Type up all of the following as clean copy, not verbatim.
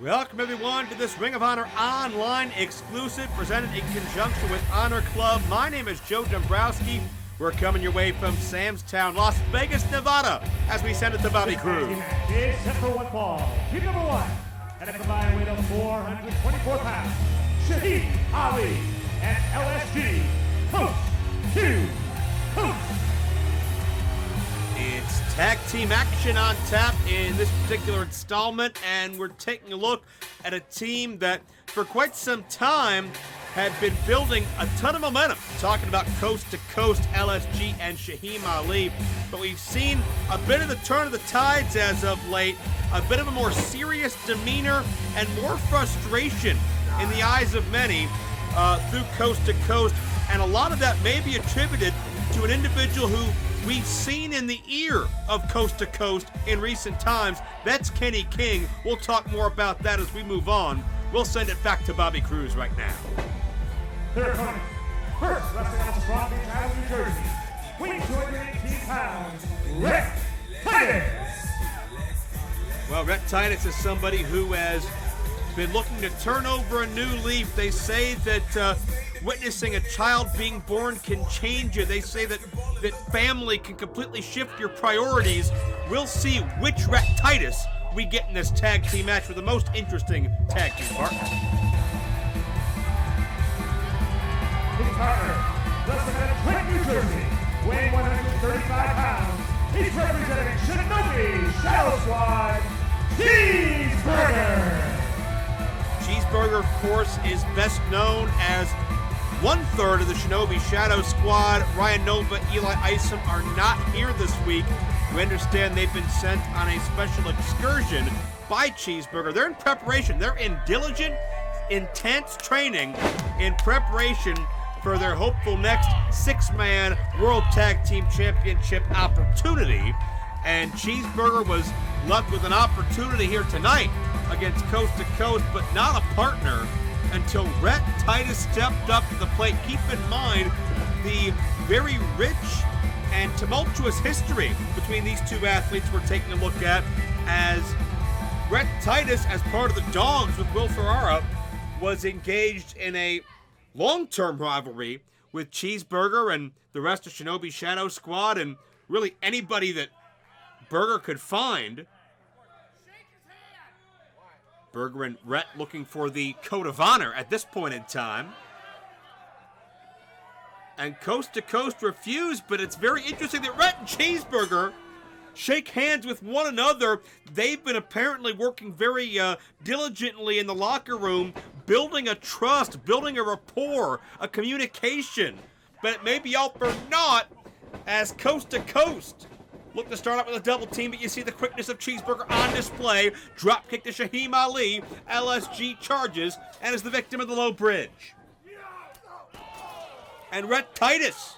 Welcome everyone to this Ring of Honor online exclusive presented in conjunction with Honor Club. My name is Joe Dombrowski. We're coming your way from Sam's Town, Las Vegas, Nevada, as we send it to Bobby Cruz. Is set for one fall. Team number one, at a combined weight of 424 pounds, Shahid Ali and LSG, Coast to Coast. It's tag team action on tap in this particular installment, and we're taking a look at a team that for quite some time had been building a ton of momentum, talking about coast to coast LSG and Shahid Ali, but we've seen a bit of the turn of the tides as of late, a bit of a more serious demeanor and more frustration in the eyes of many through coast to coast, and a lot of that may be attributed to an individual who we've seen in the ear of Coast to Coast in recent times. That's Kenny King. We'll talk more about that as we move on. We'll send it back to Bobby Cruz right now. Their opponent, first wrestling out of Strong Beach Island, New Jersey, weighing 218 pounds, Rhett Titus. Well, Rhett Titus is somebody who has been looking to turn over a new leaf. They say that witnessing a child being born can change you. They say that family can completely shift your priorities. We'll see which Rhett Titus we get in this tag team match with the most interesting tag team partner. His partner, wrestling out of Trenton, New Jersey, weighing 135 pounds, he's representing Shinobi Shadow Squad, Cheeseburger. Cheeseburger, of course, is best known as 1/3 of the Shinobi Shadow Squad. Ryan Nova, Eli Isom are not here this week. We understand they've been sent on a special excursion by Cheeseburger. They're in preparation. They're in diligent, intense training in preparation for their hopeful next six-man World Tag Team Championship opportunity. And Cheeseburger was left with an opportunity here tonight against Coast to Coast, but not a partner until Rhett Titus stepped up to the plate. Keep in mind the very rich and tumultuous history between these two athletes we're taking a look at, as Rhett Titus, as part of the Dogs with Will Ferrara, was engaged in a long-term rivalry with Cheeseburger and the rest of Shinobi Shadow Squad, and really anybody that Burger could find. Burger and Rhett looking for the Code of Honor at this point in time. And Coast to Coast refused, but it's very interesting that Rhett and Cheeseburger shake hands with one another. They've been apparently working very diligently in the locker room, building a trust, building a rapport, a communication. But it may be all for naught as Coast to Coast look to start out with a double team, but you see the quickness of Cheeseburger on display. Drop kick to Shahid Ali. LSG charges and is the victim of the low bridge. And Rhett Titus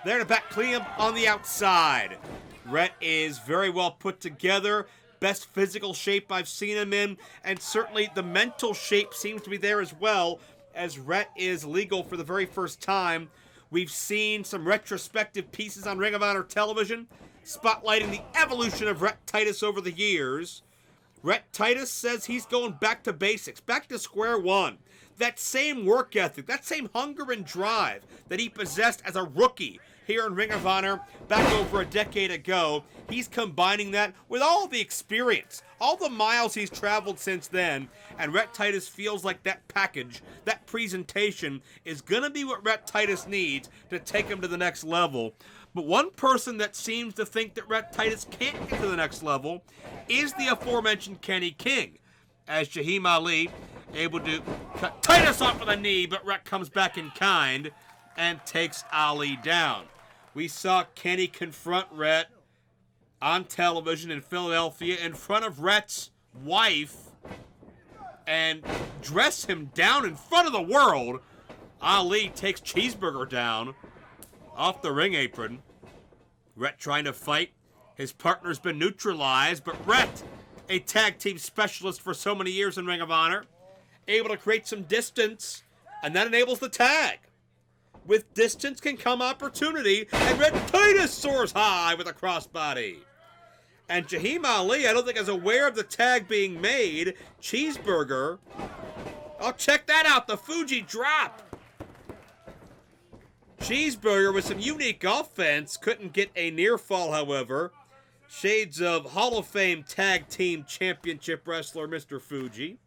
there to back clean up on the outside. Rhett is very well put together. Best physical shape I've seen him in, and certainly the mental shape seems to be there as well, as Rhett is legal for the very first time. We've seen some retrospective pieces on Ring of Honor television spotlighting the evolution of Rhett Titus over the years. Rhett Titus says he's going back to basics, back to square one. That same work ethic, that same hunger and drive that he possessed as a rookie here in Ring of Honor back over a decade ago, he's combining that with all the experience, all the miles he's traveled since then, and Rhett Titus feels like that package, that presentation is going to be what Rhett Titus needs to take him to the next level. But one person that seems to think that Rhett Titus can't get to the next level is the aforementioned Kenny King, as Shahid Ali able to cut Titus off with a knee, but Rhett comes back in kind and takes Ali down. We saw Kenny confront Rhett on television in Philadelphia in front of Rhett's wife and dress him down in front of the world. Ali takes Cheeseburger down off the ring apron. Rhett trying to fight. His partner's been neutralized, but Rhett, a tag team specialist for so many years in Ring of Honor, able to create some distance, and that enables the tag. With distance can come opportunity, and Rhett Titus soars high with a crossbody. And Jaheim Ali, I don't think is aware of the tag being made. Cheeseburger. Oh, check that out, the Fuji drop. Cheeseburger with some unique offense. Couldn't get a near fall, however. Shades of Hall of Fame Tag Team Championship wrestler Mr. Fuji.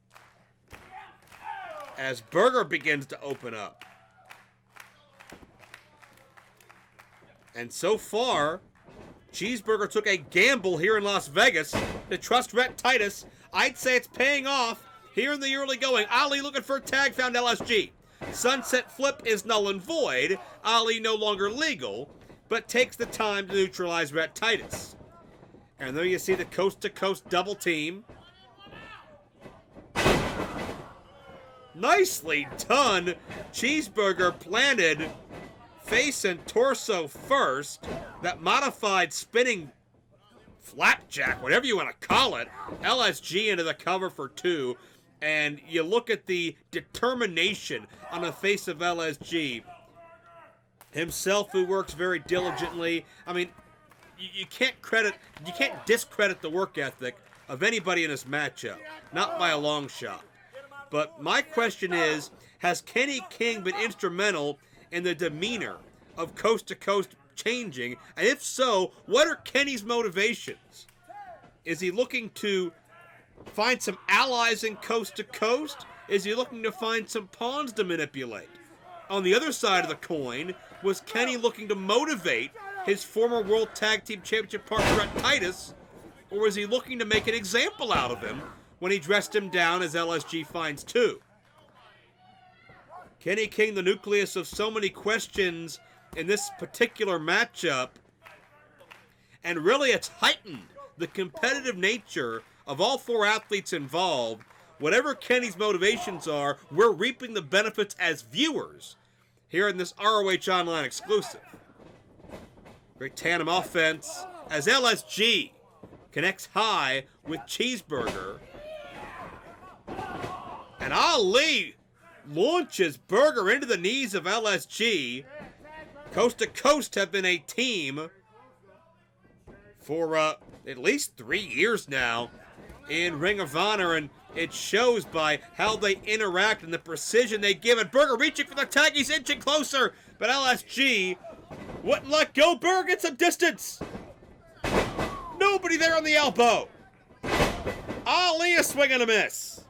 As Burger begins to open up. And so far, Cheeseburger took a gamble here in Las Vegas to trust Rhett Titus. I'd say it's paying off here in the early going. Ali looking for a tag, found LSG. Sunset flip is null and void. Ali no longer legal, but takes the time to neutralize Rhett Titus. And there you see the coast-to-coast double team. Nicely done. Cheeseburger planted face and torso first. That modified spinning flapjack, whatever you want to call it. LSG into the cover for 2. And you look at the determination on the face of LSG. Himself, who works very diligently. I mean, you can't discredit the work ethic of anybody in this matchup. Not by a long shot. But my question is, has Kenny King been instrumental in the demeanor of Coast to Coast changing? And if so, what are Kenny's motivations? Is he looking to find some allies in Coast to Coast? Is he looking to find some pawns to manipulate? On the other side of the coin, was Kenny looking to motivate his former World Tag Team Championship partner Rhett Titus? Or was he looking to make an example out of him when he dressed him down as LSG finds 2? Kenny King, the nucleus of so many questions in this particular matchup, and really it's heightened the competitive nature of all 4 athletes involved. Whatever Kenny's motivations are, we're reaping the benefits as viewers here in this ROH Online exclusive. Great tandem offense as LSG connects high with Cheeseburger. And Ali launches Burger into the knees of LSG. Coast to Coast have been a team for at least 3 years now in Ring of Honor, and it shows by how they interact and the precision they give it. Burger reaching for the tag, he's inching closer, but LSG wouldn't let go. Burger gets some distance. Nobody there on the elbow. Ali a swing and a miss.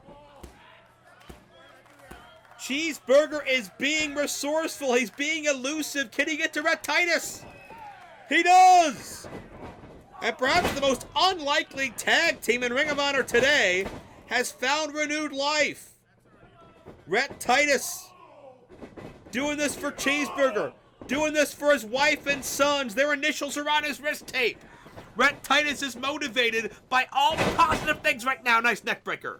Cheeseburger is being resourceful. He's being elusive. Can he get to Rhett Titus? He does! And perhaps the most unlikely tag team in Ring of Honor today has found renewed life. Rhett Titus doing this for Cheeseburger. Doing this for his wife and sons. Their initials are on his wrist tape. Rhett Titus is motivated by all positive things right now. Nice neck breaker.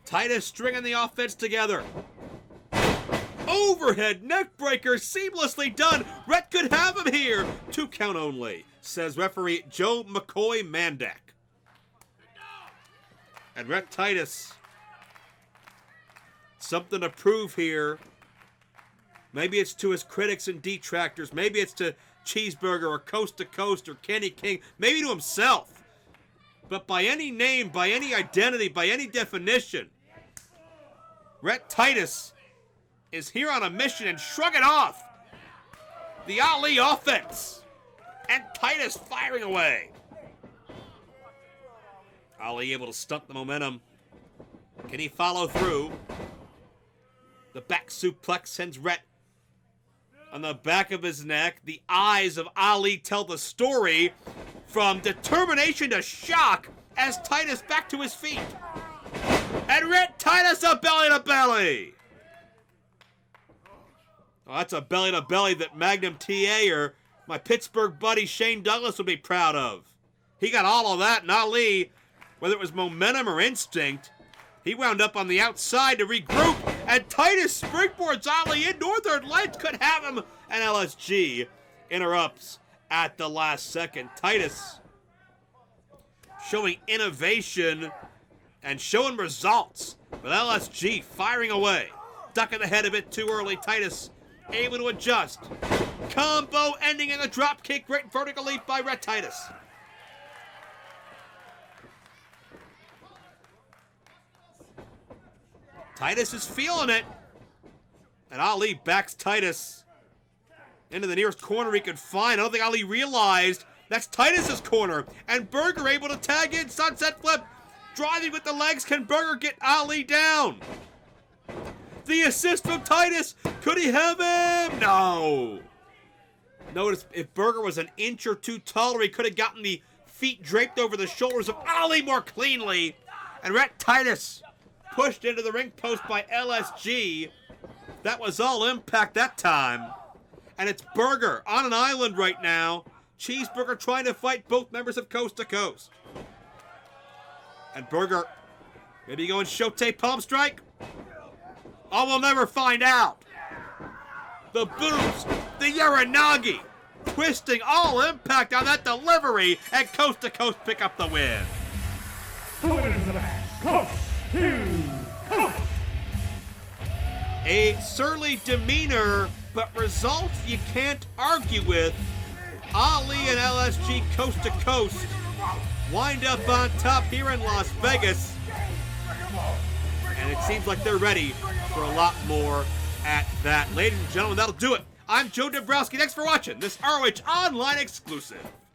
Titus stringing the offense together. Overhead neckbreaker, seamlessly done. Rhett could have him here. 2 count only, says referee Joe McCoy Mandak. And Rhett Titus, something to prove here. Maybe it's to his critics and detractors. Maybe it's to Cheeseburger or Coast to Coast or Kenny King. Maybe to himself. But by any name, by any identity, by any definition, Rhett Titus is here on a mission and shrug it off. The Ali offense. And Titus firing away. Ali able to stunt the momentum. Can he follow through? The back suplex sends Rhett on the back of his neck. The eyes of Ali tell the story from determination to shock as Titus back to his feet. And Rhett Titus a belly-to-belly. Oh, that's a belly-to-belly that Magnum TA or my Pittsburgh buddy Shane Douglas would be proud of. He got all of that, and Ali, whether it was momentum or instinct, he wound up on the outside to regroup, and Titus springboards Ali in. Northern Lights could have him, and LSG interrupts at the last second. Titus showing innovation and showing results, with LSG firing away. Ducking the head a bit too early. Titus able to adjust. combo ending in a dropkick, great vertical leap by Rhett Titus. Titus is feeling it. And Ali backs Titus into the nearest corner he could find. I don't think Ali realized that's Titus's corner. And Berger able to tag in, sunset flip. Driving with the legs, can Berger get Ali down? The assist from Titus, could he have him? No. Notice if Berger was an inch or two taller, he could have gotten the feet draped over the shoulders of Ali more cleanly. And Rhett Titus pushed into the ring post by LSG. That was all Impact that time. And it's Berger on an island right now. Cheeseburger trying to fight both members of Coast to Coast. And Berger, maybe going Shote palm strike? Oh, we'll never find out. The boots, the Uranagi, twisting all Impact on that delivery, and Coast to Coast pick up the win. The winners of the match, Coast to Coast. A surly demeanor, but results you can't argue with. Ali and LSG Coast to Coast wind up on top here in Las Vegas. And it seems like they're ready for a lot more at that. Ladies and gentlemen, that'll do it. I'm Joe Dombrowski. Thanks for watching this ROH Online exclusive.